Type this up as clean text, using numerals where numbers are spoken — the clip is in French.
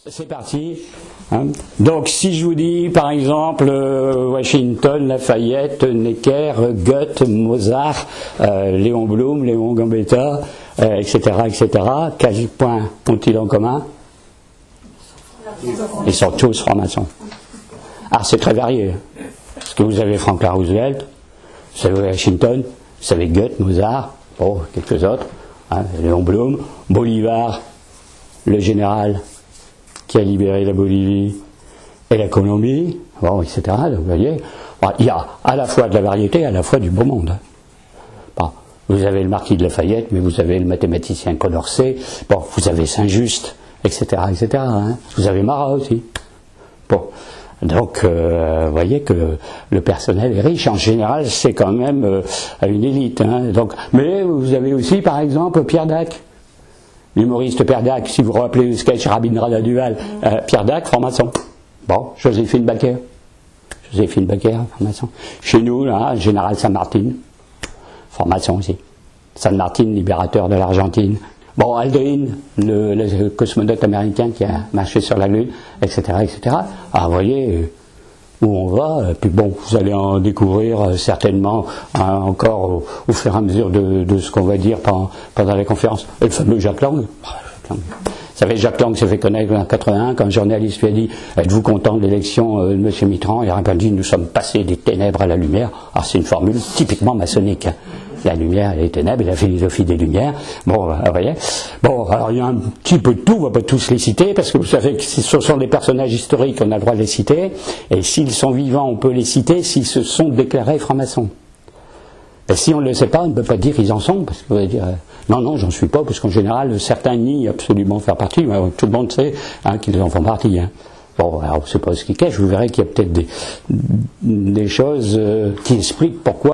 C'est parti. Hein. Donc si je vous dis par exemple Washington, Lafayette, Necker, Goethe, Mozart, Léon Blum, Léon Gambetta, etc., etc., quel point ont-ils en commun? Ils sont tous francs-maçons. Ah, c'est très varié. Parce que vous avez Franklin Roosevelt, vous avez Washington, vous avez Goethe, Mozart, bon, quelques autres, hein, Léon Blum, Bolivar, le général qui a libéré la Bolivie et la Colombie, bon, etc. Donc, vous voyez, il y a à la fois de la variété, à la fois du beau monde. Bon, vous avez le marquis de Lafayette, mais vous avez le mathématicien Condorcet, bon, vous avez Saint-Just, etc., etc. Hein. Vous avez Marat aussi. Bon, donc, vous voyez que le personnel est riche. En général, c'est quand même une élite. Hein. Donc, mais vous avez aussi, par exemple, Pierre Dac. L'humoriste Pierre Dac, si vous vous rappelez le sketch Rabindranath Duval, Pierre Dac, franc-maçon. Bon, Joséphine Baker. Joséphine Baker, franc-maçon. Chez nous, là, général Saint-Martin, franc-maçon aussi. Saint-Martin, libérateur de l'Argentine. Bon, Aldrin, le cosmonaute américain qui a marché sur la Lune, etc., etc. Ah, vous voyez où on va, puis bon, vous allez en découvrir certainement encore au fur et à mesure de ce qu'on va dire pendant les conférences. Et le fameux Jacques Lang. Vous savez, Jacques Lang s'est fait connaître en 81 quand un journaliste lui a dit « Êtes-vous content de l'élection de M. Mitterrand ?» Il a répondu « Nous sommes passés des ténèbres à la lumière ». Alors c'est une formule typiquement maçonnique. La lumière et les ténèbres, et la philosophie des lumières. Bon, vous voyez. Bon, alors il y a un petit peu de tout, on ne va pas tous les citer, parce que vous savez que ce sont des personnages historiques, on a le droit de les citer, et s'ils sont vivants, on peut les citer s'ils se sont déclarés francs-maçons. Et si on ne le sait pas, on ne peut pas dire qu'ils en sont, parce qu'on va dire non, non, j'en suis pas, parce qu'en général, certains nient absolument faire partie, mais tout le monde sait qu'ils en font partie. Hein. Bon, alors c'est pas ce qui cache, vous verrez qu'il y a peut-être des choses qui expliquent pourquoi